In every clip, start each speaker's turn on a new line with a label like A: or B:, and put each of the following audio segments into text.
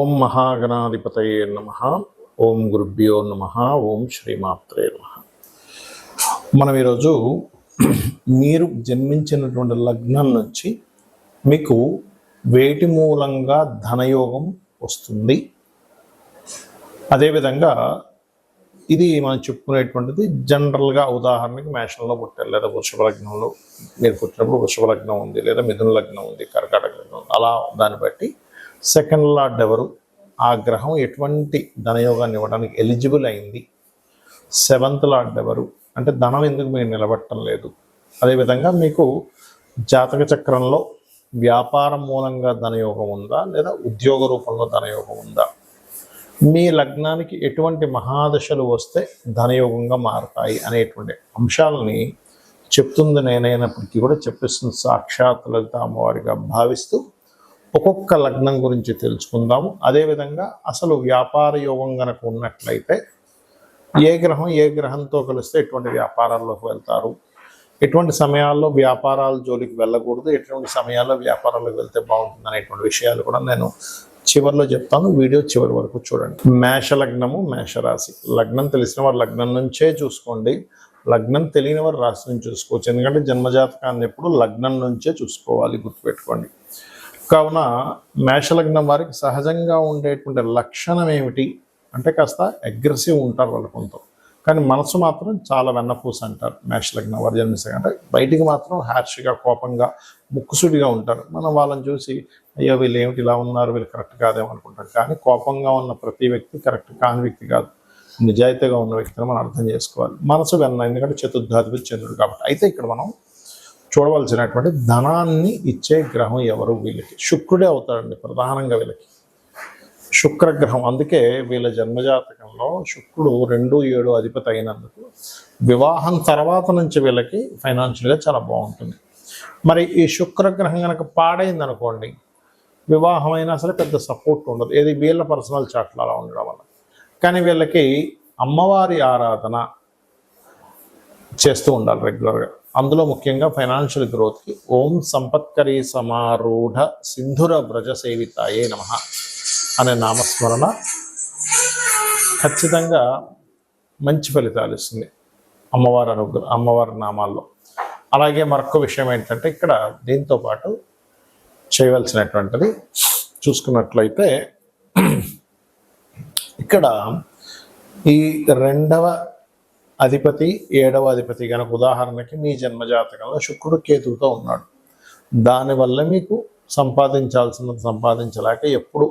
A: ఓం మహాగణాధిపతయే నమః. ఓం గురుభ్యో నమః. ఓం శ్రీమాత్రే నమః. మనం ఈరోజు మీరు జన్మించినటువంటి లగ్నం నుంచి మీకు వేటి మూలంగా ధనయోగం వస్తుంది, అదేవిధంగా ఇది మనం చెప్పుకునేటువంటిది జనరల్గా. ఉదాహరణకి మేషంలో పుట్టారు, లేదా వృషభ లగ్నంలో మీరు పుట్టినప్పుడు వృషభ లగ్నం ఉంది, లేదా మిథున లగ్నం ఉంది, కర్కాటక లగ్నం, అలా దాన్ని బట్టి సెకండ్ లార్డ్ ఎవరు, ఆ గ్రహం ఎటువంటి ధనయోగాన్ని ఇవ్వడానికి ఎలిజిబుల్ అయింది, సెవెంత్ లార్డ్ ఎవరు, అంటే ధనం ఎందుకు మీరు నిలబట్టడం లేదు, అదేవిధంగా మీకు జాతక చక్రంలో వ్యాపారం మూలంగా ధనయోగం ఉందా, లేదా ఉద్యోగ రూపంలో ధనయోగం ఉందా, మీ లగ్నానికి ఎటువంటి మహాదశలు వస్తే ధనయోగంగా మారతాయి అనేటువంటి అంశాలని చెప్తుంది నేనైనప్పటికీ కూడా చెప్పిస్తుంది సాక్షాత్ లలిత అమ్మవారిగా భావిస్తూ ఒక్కొక్క లగ్నం గురించి తెలుసుకుందాము. అదేవిధంగా అసలు వ్యాపార యోగం కనుక ఉన్నట్లయితే ఏ గ్రహం ఏ గ్రహంతో కలిస్తే ఎటువంటి వ్యాపారాల్లోకి వెళ్తారు, ఎటువంటి సమయాల్లో వ్యాపారాల జోలికి వెళ్ళకూడదు, ఎటువంటి సమయాల్లో వ్యాపారాలకు వెళ్తే బాగుంటుంది అనేటువంటి విషయాలు కూడా నేను చివరిలో చెప్తాను. వీడియో చివరి వరకు చూడండి. మేష లగ్నము, మేషరాశి. లగ్నం తెలిసిన వారు లగ్నం నుంచే చూసుకోండి, లగ్నం తెలియని వారు రాశి నుంచి చూసుకోవచ్చు. ఎందుకంటే జన్మజాతకాన్ని ఎప్పుడు లగ్నం నుంచే చూసుకోవాలి, గుర్తుపెట్టుకోండి. కావున మేషలగ్నం వారికి సహజంగా ఉండేటువంటి లక్షణం ఏమిటి అంటే కాస్త అగ్రెసివ్ ఉంటారు వాళ్ళ కొంత, కానీ మనసు మాత్రం చాలా వెన్నపూస అంటారు మేషలగ్నం వారు జన్మిస్తే. అంటే బయటికి మాత్రం హ్యార్ష్గా, కోపంగా, ముక్కుసుడిగా ఉంటారు. మనం వాళ్ళని చూసి అయ్యో వీళ్ళు ఏమిటి ఇలా ఉన్నారు, వీళ్ళు కరెక్ట్ కాదేమో అనుకుంటారు. కానీ కోపంగా ఉన్న ప్రతి వ్యక్తి కరెక్ట్ కాని వ్యక్తి కాదు, నిజాయితీగా ఉన్న వ్యక్తిని మనం అర్థం చేసుకోవాలి. మనసు వెన్న, ఎందుకంటే చతుర్థాధిపతి చంద్రుడు కాబట్టి. అయితే ఇక్కడ మనం చూడవలసినటువంటి ధనాన్ని ఇచ్చే గ్రహం ఎవరు, వీళ్ళకి శుక్రుడే అవుతాడండి ప్రధానంగా. వీళ్ళకి శుక్రగ్రహం, అందుకే వీళ్ళ జన్మజాతకంలో శుక్రుడు 2-7 అధిపతి అయినందుకు వివాహం తర్వాత నుంచి వీళ్ళకి ఫైనాన్షియల్గా చాలా బాగుంటుంది. మరి ఈ శుక్రగ్రహం కనుక పాడైంది అనుకోండి, వివాహం అయినా సరే పెద్ద సపోర్ట్ ఉండదు. ఏది వీళ్ళ పర్సనల్ చాట్లు అలా ఉండడం వల్ల. కానీ వీళ్ళకి అమ్మవారి ఆరాధన చేస్తూ ఉండాలి రెగ్యులర్గా. అందులో ముఖ్యంగా ఫైనాన్షియల్ గ్రోత్కి ఓం సంపత్కరీ సమారూఢ సింధుర వ్రజ సేవితాయే నమః అనే నామస్మరణ ఖచ్చితంగా మంచి ఫలితాలు ఇస్తుంది అమ్మవారి అనుగ్రహం, అమ్మవారి నామాల్లో. అలాగే మరొక విషయం ఏంటంటే ఇక్కడ దీంతో పాటు చేయవలసినటువంటిది చూసుకున్నట్లయితే ఇక్కడ ఈ 2వ అధిపతి 7వ అధిపతి కనుక ఉదాహరణకి మీ జన్మజాతకంలో శుక్రుడు కేతువుతో ఉన్నాడు, దానివల్ల మీకు సంపాదించాల్సినది సంపాదించలేక ఎప్పుడు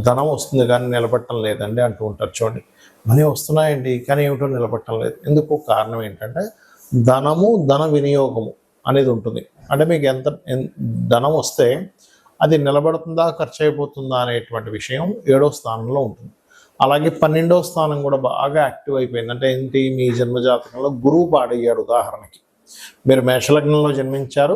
A: ధనం వస్తుంది కానీ నిలబట్టడం లేదండి అంటూ ఉంటారు. చూడండి, మనీ వస్తున్నాయండి కానీ ఏమిటో నిలబట్టడం లేదు. ఎందుకు కారణం ఏంటంటే ధనము, ధన వినియోగము అనేది ఉంటుంది. అంటే మీకు ఎంత ధనం వస్తే అది నిలబడుతుందా, ఖర్చు అయిపోతుందా అనేటువంటి విషయం 7వ స్థానంలో ఉంటుంది. అలాగే 12వ స్థానం కూడా బాగా యాక్టివ్ అయిపోయింది. అంటే ఏంటి, మీ జన్మజాతకంలో గురువు పాడయ్యాడు. ఉదాహరణకి మీరు మేషలగ్నంలో జన్మించారు,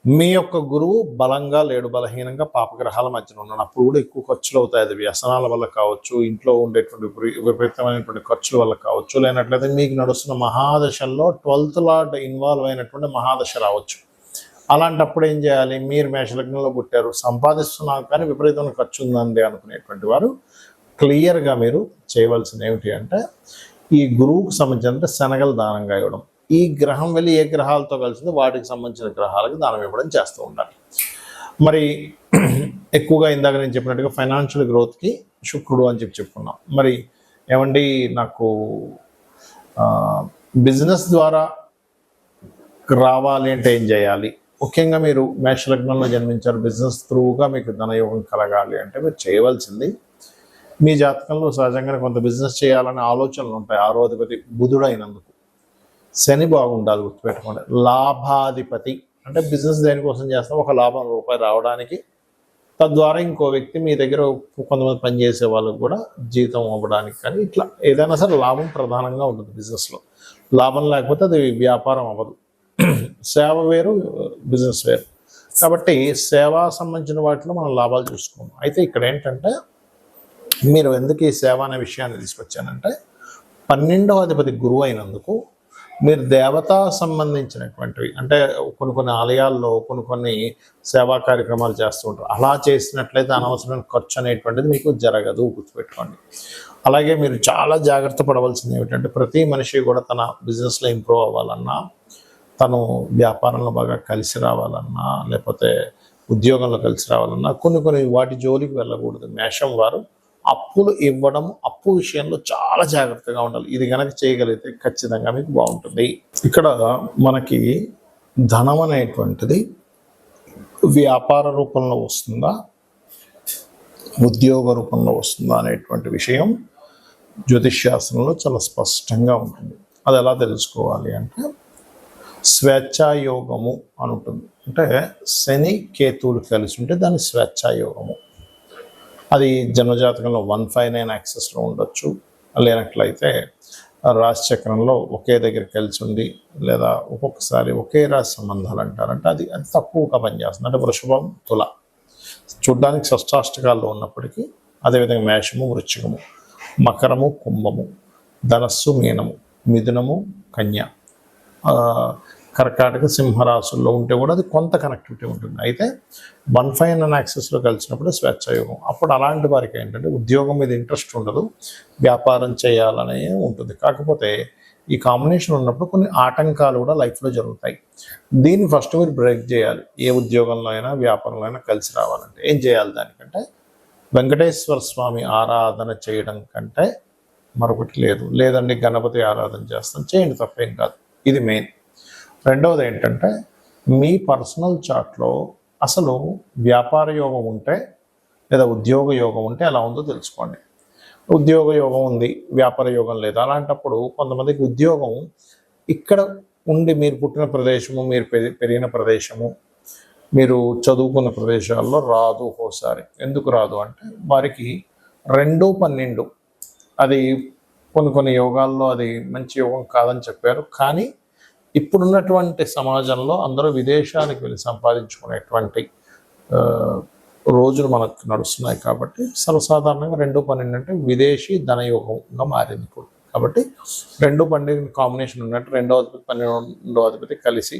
A: మీ యొక్క గురువు బలంగా లేడు, బలహీనంగా పాపగ్రహాల మధ్యన ఉన్నాడు. అప్పుడు కూడా ఎక్కువ ఖర్చులు అవుతాయి. అది వ్యసనాల వల్ల కావచ్చు, ఇంట్లో ఉండేటువంటి విపరీతమైనటువంటి ఖర్చుల వల్ల కావచ్చు, లేనట్లయితే మీకు నడుస్తున్న మహాదశల్లో 12th లార్డ్ ఇన్వాల్వ్ అయినటువంటి మహాదశ రావచ్చు. అలాంటప్పుడు ఏం చేయాలి, మీరు మేషలగ్నంలో పుట్టారు, సంపాదిస్తున్నారు కానీ విపరీతమైన ఖర్చు ఉందండి అనుకునేటువంటి వారు క్లియర్గా మీరు చేయవలసింది ఏమిటి అంటే ఈ గురువుకు సంబంధించిన శనగలు దానంగా ఇవ్వడం. ఈ గ్రహం వెళ్ళి ఏ గ్రహాలతో కలిసిందో వాటికి సంబంధించిన గ్రహాలకు దానం ఇవ్వడం చేస్తూ ఉండాలి. మరి ఎక్కువగా ఇందాక నేను చెప్పినట్టుగా ఫైనాన్షియల్ గ్రోత్కి శుక్రుడు అని చెప్పుకున్నాం. మరి ఏమండి నాకు బిజినెస్ ద్వారా రావాలి అంటే ఏం చేయాలి? ముఖ్యంగా మీరు మేషలగ్నంలో జన్మించారు, బిజినెస్ త్రూగా మీకు ధనయోగం కలగాలి అంటే మీరు చేయవలసింది, మీ జాతకంలో సహజంగానే కొంత బిజినెస్ చేయాలనే ఆలోచనలు ఉంటాయి. 6వ అధిపతి బుధుడు అయినందుకు శని బాగుండాలి, గుర్తుపెట్టుకోండి. లాభాధిపతి అంటే బిజినెస్ దేనికోసం చేస్తాం, ఒక లాభం రూపాయి రావడానికి, తద్వారా ఇంకో వ్యక్తి మీ దగ్గర కొంతమంది పనిచేసే వాళ్ళకు కూడా జీతం అవ్వడానికి, కానీ ఇట్లా ఏదైనా సరే లాభం ప్రధానంగా ఉంటుంది బిజినెస్లో. లాభం లేకపోతే అది వ్యాపారం అవ్వదు. సేవ వేరు, బిజినెస్ వేరు. కాబట్టి సేవా సంబంధించిన వాటిలో మనం లాభాలు చూసుకోము. అయితే ఇక్కడ ఏంటంటే మీరు ఎందుకు ఈ సేవ అనే విషయాన్ని తీసుకొచ్చానంటే 12వ అధిపతి గురువు అయినందుకు మీరు దేవతా సంబంధించినటువంటివి అంటే కొన్ని ఆలయాల్లో కొన్ని సేవా కార్యక్రమాలు చేస్తూ ఉంటారు. అలా చేసినట్లయితే అనవసరమైన ఖర్చు అనేటువంటిది మీకు జరగదు, గుర్తుపెట్టుకోండి. అలాగే మీరు చాలా జాగ్రత్త పడవలసింది ఏమిటంటే ప్రతి మనిషి కూడా తన బిజినెస్లో ఇంప్రూవ్ అవ్వాలన్నా, తను వ్యాపారంలో బాగా కలిసి రావాలన్నా, లేకపోతే ఉద్యోగంలో కలిసి రావాలన్నా కొన్ని వాటి జోలికి వెళ్ళకూడదు. మేషం వారు అప్పులు ఇవ్వడం, అప్పు విషయంలో చాలా జాగ్రత్తగా ఉండాలి. ఇది కనుక చేయగలిగితే ఖచ్చితంగా మీకు బాగుంటుంది. ఇక్కడ మనకి ధనం అనేటువంటిది వ్యాపార రూపంలో వస్తుందా, ఉద్యోగ రూపంలో వస్తుందా అనేటువంటి విషయం జ్యోతిష్శాస్త్రంలో చాలా స్పష్టంగా ఉంటుంది. అది ఎలా తెలుసుకోవాలి అంటే స్వేచ్ఛాయోగము అని ఉంటుంది. అంటే శని కేతువులు కలిసి ఉంటే దాన్ని స్వేచ్ఛాయోగము. అది జన్మజాతకంలో 159 యాక్సెస్లో ఉండొచ్చు, లేనట్లయితే రాశిచక్రంలో ఒకే దగ్గర కలిసి ఉండి, లేదా ఒక్కొక్కసారి ఒకే రాశి సంబంధాలు అంటారంటే అది తక్కువగా పనిచేస్తుంది. అంటే వృషభం, తుల చూడ్డానికి షష్టాష్టకాల్లో ఉన్నప్పటికీ, అదేవిధంగా మేషము, వృశ్చికము, మకరము, కుంభము, ధనస్సు, మీనము, మిథునము, కన్య, కర్కాటక, సింహరాశుల్లో ఉంటే కూడా అది కొంత కనెక్టివిటీ ఉంటుంది. అయితే 159 యాక్సెస్లో కలిసినప్పుడు స్వేచ్ఛాయోగం. అప్పుడు అలాంటి వారికి ఏంటంటే ఉద్యోగం మీద ఇంట్రెస్ట్ ఉండదు, వ్యాపారం చేయాలనే ఉంటుంది. కాకపోతే ఈ కాంబినేషన్ ఉన్నప్పుడు కొన్ని ఆటంకాలు కూడా లైఫ్లో జరుగుతాయి. దీన్ని ఫస్ట్ మీరు బ్రేక్ చేయాలి. ఏ ఉద్యోగంలో అయినా వ్యాపారంలో అయినా కలిసి రావాలంటే ఏం చేయాలి? దానికంటే వెంకటేశ్వర స్వామి ఆరాధన చేయడం కంటే మరొకటి లేదు. లేదండి గణపతి ఆరాధన చేస్తాం, చేయండి, తప్పేం కాదు. ఇది మెయిన్. రెండవది ఏంటంటే మీ పర్సనల్ చార్ట్లో అసలు వ్యాపార యోగం ఉంటే లేదా ఉద్యోగ యోగం ఉంటే ఎలా ఉందో తెలుసుకోండి. ఉద్యోగ యోగం ఉంది, వ్యాపార యోగం లేదు. అలాంటప్పుడు కొంతమందికి ఉద్యోగం ఇక్కడ ఉండి మీరు పుట్టిన ప్రదేశము, మీరు పెరిగిన ప్రదేశము, మీరు చదువుకున్న ప్రదేశాల్లో రాదు. ఒకసారి ఎందుకు రాదు అంటే వారికి 2-12 అది కొన్ని యోగాల్లో అది మంచి యోగం కాదని చెప్పారు. కానీ ఇప్పుడున్నటువంటి సమాజంలో అందరూ విదేశాలకు వెళ్ళి సంపాదించుకునేటువంటి రోజులు మనకు నడుస్తున్నాయి. కాబట్టి సర్వసాధారణంగా 2-12 అంటే విదేశీ ధనయోగంగా మారింది ఇప్పుడు. కాబట్టి 2-12 కాంబినేషన్ ఉన్నట్టు 2వ అధిపతి 12వ అధిపతి కలిసి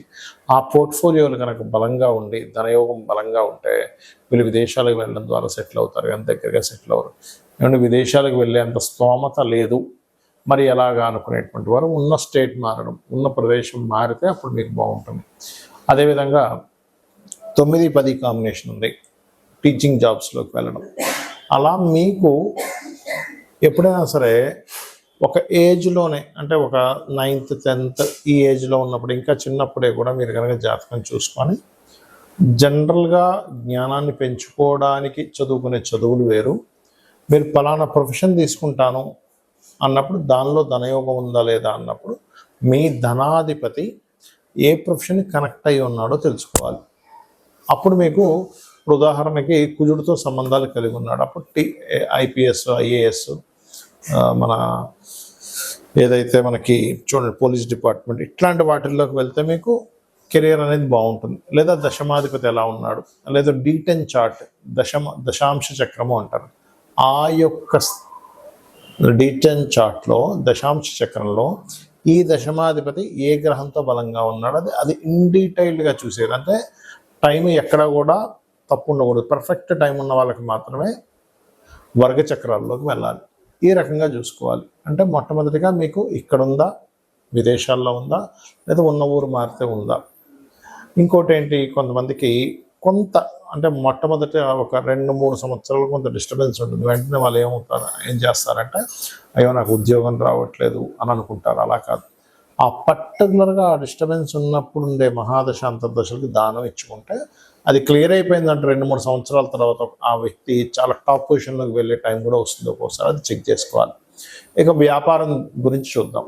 A: ఆ పోర్ట్ఫోలియోలు కనుక బలంగా ఉండి ధనయోగం బలంగా ఉంటే వీళ్ళు విదేశాలకు వెళ్ళడం ద్వారా సెటిల్ అవుతారు, కానీ దగ్గరగా సెటిల్ అవ్వరు. ఏమంటే విదేశాలకు వెళ్ళేంత స్తోమత లేదు, మరి ఎలాగా అనుకునేటువంటి వారు ఉన్న స్టేట్ మారడం, ఉన్న ప్రదేశం మారితే అప్పుడు మీకు బాగుంటుంది. అదేవిధంగా 9-10 కాంబినేషన్ ఉంది, టీచింగ్ జాబ్స్లోకి వెళ్ళడం. అలా మీకు ఎప్పుడైనా సరే ఒక ఏజ్లోనే, అంటే ఒక 9th 10th ఈ ఏజ్లో ఉన్నప్పుడు, ఇంకా చిన్నప్పుడే కూడా మీరు కనుక జాతకం చూసుకొని జనరల్గా జ్ఞానాన్ని పెంచుకోవడానికి చదువుకునే చదువులు వేరు. మీరు ఫలానా ప్రొఫెషన్ తీసుకుంటాను అన్నప్పుడు దానిలో ధనయోగం ఉందా లేదా అన్నప్పుడు మీ ధనాధిపతి ఏ ప్రొఫెషన్ కనెక్ట్ అయి ఉన్నాడో తెలుసుకోవాలి. అప్పుడు మీకు ఉదాహరణకి కుజుడితో సంబంధాలు కలిగి ఉన్నాడు, అప్పుడు IPS IAS మన ఏదైతే మనకి చూడండి పోలీస్ డిపార్ట్మెంట్ ఇట్లాంటి వాటిల్లోకి వెళ్తే మీకు కెరియర్ అనేది బాగుంటుంది. లేదా దశమాధిపతి ఎలా ఉన్నాడు, లేదా D10 చార్ట్, దశాంశ చక్రము అంటారు. ఆ యొక్క D10 చార్ట్లో దశాంశ చక్రంలో ఈ దశమాధిపతి ఏ గ్రహంతో బలంగా ఉన్నాడు అది ఇన్ డీటెయిల్డ్గా చూసేది. అంటే టైం ఎక్కడ కూడా తప్పు ఉండకూడదు. పర్ఫెక్ట్ టైం ఉన్న వాళ్ళకి మాత్రమే వర్గ చక్రాల్లోకి వెళ్ళాలి. ఈ రకంగా చూసుకోవాలి. అంటే మొట్టమొదటిగా మీకు ఇక్కడ ఉందా, విదేశాల్లో ఉందా, లేదా ఉన్న ఊరు మారితే ఉందా. ఇంకోటి ఏంటి, కొంతమందికి కొంత అంటే మొట్టమొదటి ఒక 2-3 సంవత్సరాలు కొంత డిస్టర్బెన్స్ ఉంటుంది. వెంటనే వాళ్ళు ఏం చేస్తారంటే అయ్యో నాకు ఉద్యోగం రావట్లేదు అని అనుకుంటారు. అలా కాదు, ఆ పర్టికులర్గా ఆ డిస్టర్బెన్స్ ఉన్నప్పుడు ఉండే మహాదశ అంతర్దశలకి దానం ఇచ్చుకుంటే అది క్లియర్ అయిపోయిందంటే 2-3 సంవత్సరాల తర్వాత ఆ వ్యక్తి చాలా టాప్ పొజిషన్లోకి వెళ్ళే టైం కూడా వస్తుంది. ఒక్కోసారి అది చెక్ చేసుకోవాలి. ఇక వ్యాపారం గురించి చూద్దాం.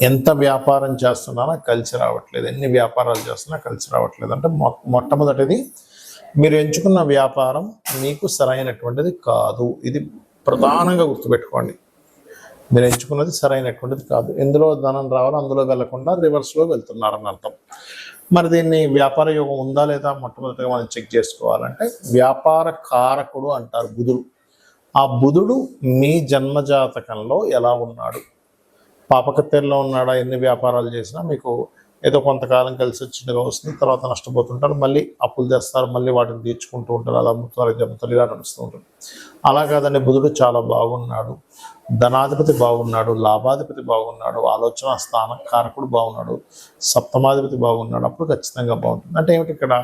A: ఎంత వ్యాపారం చేస్తున్నానో కలిసి రావట్లేదు, ఎన్ని వ్యాపారాలు చేస్తున్నా కలిసి రావట్లేదు అంటే మొట్టమొదటిది మీరు ఎంచుకున్న వ్యాపారం మీకు సరైనటువంటిది కాదు. ఇది ప్రధానంగా గుర్తుపెట్టుకోండి. మీరు ఎంచుకున్నది సరైనటువంటిది కాదు. ఎందులో ధనం రావాలో అందులో వెళ్లకుండా రివర్స్లో వెళ్తున్నారని అర్థం. మరి దీన్ని వ్యాపార యోగం ఉందా లేదా మొట్టమొదటిగా మనం చెక్ చేసుకోవాలంటే వ్యాపార కారకుడు అంటారు బుధుడు. ఆ బుధుడు మీ జన్మజాతకంలో ఎలా ఉన్నాడు, పాపకత్తెరలో ఉన్నాడా, ఎన్ని వ్యాపారాలు చేసినా మీకు ఏదో కొంతకాలం కలిసి వచ్చినగా వస్తుంది, తర్వాత నష్టపోతుంటారు, మళ్ళీ అప్పులు తెస్తారు, మళ్ళీ వాటిని తీర్చుకుంటూ ఉంటారు, అలా అమ్ముతారు, ఇది అమ్ముతారు, ఇలా నడుస్తూ ఉంటుంది. అలా కాదండి, బుధుడు చాలా బాగున్నాడు, ధనాధిపతి బాగున్నాడు, లాభాధిపతి బాగున్నాడు, ఆలోచన స్థాన కారకుడు బాగున్నాడు, సప్తమాధిపతి బాగున్నాడు, అప్పుడు ఖచ్చితంగా బాగుంటుంది. అంటే ఏమిటి ఇక్కడ,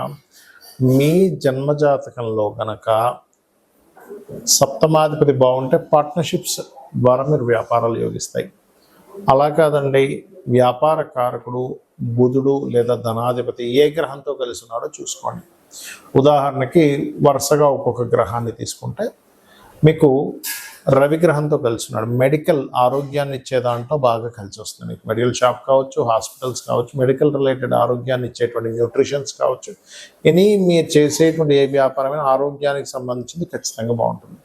A: మీ జన్మజాతకంలో గనక సప్తమాధిపతి బాగుంటే పార్ట్నర్షిప్స్ ద్వారా మీరు వ్యాపారాలు యోగిస్తాయి. అలా కాదండి, వ్యాపార కారకుడు బుధుడు లేదా ధనాధిపతి ఏ గ్రహంతో కలిసి ఉన్నాడో చూసుకోండి. ఉదాహరణకి వరుసగా ఒక్కొక్క గ్రహాన్ని తీసుకుంటే మీకు రవి గ్రహంతో కలిసి ఉన్నాడు, మెడికల్ ఆరోగ్యాన్ని ఇచ్చే దాంట్లో బాగా కలిసి వస్తుంది. మీకు మెడికల్ షాప్ కావచ్చు, హాస్పిటల్స్ కావచ్చు, మెడికల్ రిలేటెడ్ ఆరోగ్యాన్ని ఇచ్చేటువంటి న్యూట్రిషన్స్ కావచ్చు, ఎనీ మీరు చేసేటువంటి ఏ వ్యాపారమైన ఆరోగ్యానికి సంబంధించింది ఖచ్చితంగా బాగుంటుంది.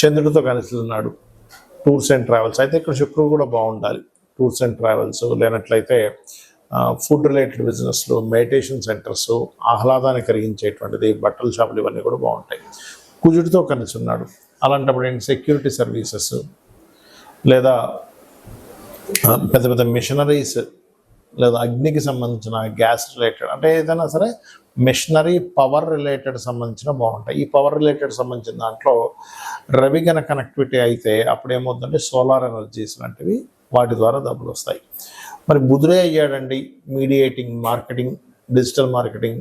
A: చంద్రుడితో కలిసి ఉన్నాడు, టూర్స్ అండ్ ట్రావెల్స్, అయితే ఇక్కడ శుక్రుడు కూడా బాగుండాలి. టూర్స్ అండ్ ట్రావెల్స్ లేనట్లయితే ఫుడ్ రిలేటెడ్ బిజినెస్లు, మెడిటేషన్ సెంటర్స్, ఆహ్లాదాన్ని కలిగించేటువంటిది, బట్టల షాపులు, ఇవన్నీ కూడా బాగుంటాయి. కుజుడితో కలిసి ఉన్నాడు, అలాంటప్పుడు ఏంటి, సెక్యూరిటీ సర్వీసెస్ లేదా పెద్ద పెద్ద మిషనరీస్ లేదా అగ్నికి సంబంధించిన గ్యాస్ రిలేటెడ్, అంటే ఏదైనా సరే మిషనరీ పవర్ రిలేటెడ్ సంబంధించిన బాగుంటాయి. ఈ పవర్ రిలేటెడ్ సంబంధించిన దాంట్లో రవి గన కనెక్టివిటీ అయితే అప్పుడు ఏమవుతుందంటే సోలార్ ఎనర్జీస్ లాంటివి, వాటి ద్వారా డబ్బులు వస్తాయి. మరి బుధుడే అయ్యాడండి, మీడియేటింగ్, మార్కెటింగ్, డిజిటల్ మార్కెటింగ్,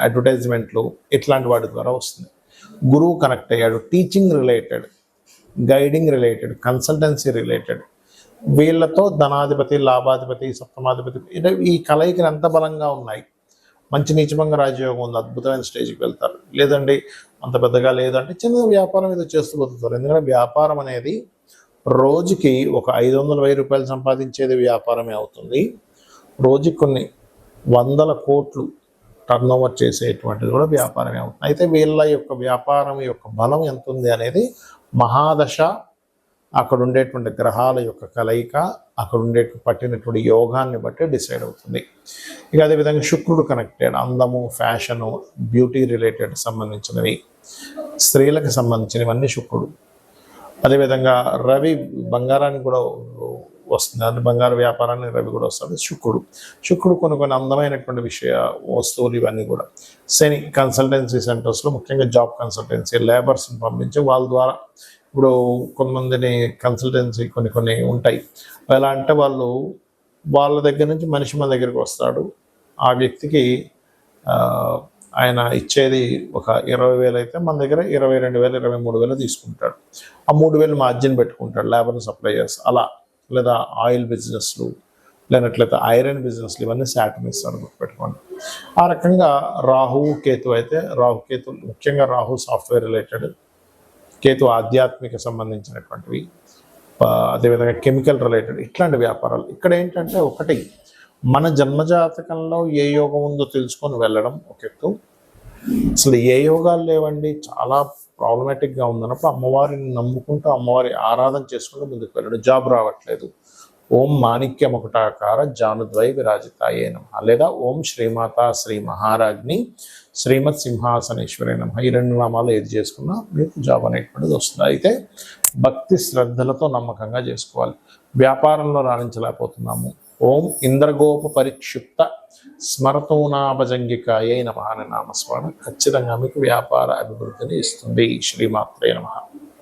A: అడ్వర్టైజ్మెంట్లు, ఇట్లాంటి వాటి ద్వారా వస్తుంది. గురువు కనెక్ట్ అయ్యాడు, teaching related, guiding related, consultancy related, వీళ్ళతో ధనాధిపతి, లాభాధిపతి, సప్తమాధిపతి, ఈ కలయికలు ఎంత బలంగా ఉన్నాయి. మంచి నీచభంగ రాజయోగం ఉంది, అద్భుతమైన స్టేజ్కి వెళ్తారు. లేదండి అంత పెద్దగా లేదంటే చిన్న వ్యాపారం ఏదో చేస్తూ బతుకుతారు. ఎందుకంటే వ్యాపారం అనేది రోజుకి ఒక 500,000 రూపాయలు సంపాదించేది వ్యాపారమే అవుతుంది. రోజుకి కొన్ని 100 కోట్లు టర్న్ ఓవర్ చేసేటువంటిది కూడా వ్యాపారమే అవుతుంది. అయితే వీళ్ళ యొక్క వ్యాపారం యొక్క బలం ఎంత ఉంది అనేది మహాదశ, అక్కడ ఉండేటువంటి గ్రహాల యొక్క కలయిక, అక్కడ ఉండే పట్టినటువంటి యోగాన్ని బట్టి డిసైడ్ అవుతుంది. ఇక అదేవిధంగా శుక్రుడు కనెక్టెడ్, అందము, ఫ్యాషను, బ్యూటీ రిలేటెడ్ సంబంధించినవి, స్త్రీలకు సంబంధించినవన్నీ శుక్రుడు. అదేవిధంగా రవి బంగారానికి కూడా వస్తుంది, అంటే బంగారు వ్యాపారాన్ని రవి కూడా వస్తుంది. శుక్రుడు కొన్ని అందమైనటువంటి వస్తువులు ఇవన్నీ కూడా. శని కన్సల్టెన్సీ సెంటర్స్లో, ముఖ్యంగా జాబ్ కన్సల్టెన్సీ, లేబర్స్ని పంపించి వాళ్ళ ద్వారా, ఇప్పుడు కొంతమందిని కన్సల్టెన్సీ కొన్ని ఉంటాయి, ఎలా అంటే వాళ్ళ దగ్గర నుంచి మనిషి మన దగ్గరికి వస్తాడు, ఆ వ్యక్తికి ఆయన ఇచ్చేది ఒక 20,000 అయితే మన దగ్గర 22,000, 23,000 తీసుకుంటాడు. ఆ 3,000 మార్జిన్ పెట్టుకుంటాడు, లేబర్ని సప్లై చేస్తాడు. అలా, లేదా ఆయిల్ బిజినెస్లు, లేనట్లయితే ఐరన్ బిజినెస్లు, ఇవన్నీ శాటర్న్ ఇస్తాడు, గుర్తుపెట్టుకోండి. ఆ రకంగా రాహువు కేతు అయితే, రాహుకేతు ముఖ్యంగా రాహు సాఫ్ట్వేర్ రిలేటెడ్, కేతు ఆధ్యాత్మిక సంబంధించినటువంటివి, అదేవిధంగా కెమికల్ రిలేటెడ్, ఇట్లాంటి వ్యాపారాలు. ఇక్కడ ఏంటంటే ఒకటి, మన జన్మజాతకంలో ఏ యోగం ఉందో తెలుసుకొని వెళ్ళడం ఒక ఎత్తు. అసలు ఏ యోగాలు లేవండి, చాలా ప్రాబ్లమాటిక్గా ఉందన్నప్పుడు అమ్మవారిని నమ్ముకుంటూ, అమ్మవారి ఆరాధన చేసుకుంటూ ముందుకు వెళ్ళడం. జాబ్ రావట్లేదు, ఓం మాణిక్యముకుటాకార జానుద్వై విరాజితాయే నమః, లేదా ఓం శ్రీమాత శ్రీ మహారాజ్ని శ్రీమత్ సింహాసనేశ్వరి నమః, ఈ 2 నామాలు ఏది చేసుకున్నా మీకు జాబ్ అనేటువంటిది వస్తుంది. అయితే భక్తి శ్రద్ధలతో నమ్మకంగా చేసుకోవాలి. వ్యాపారంలో రాణించలేకపోతున్నాము, ఓం ఇంద్రగోప పరిక్షిప్త స్మరతోనాభజంగికాయే నమః అనే నామస్మరణ ఖచ్చితంగా మీకు వ్యాపార అభివృద్ధిని ఇస్తుంది. శ్రీమాత్రే నమః.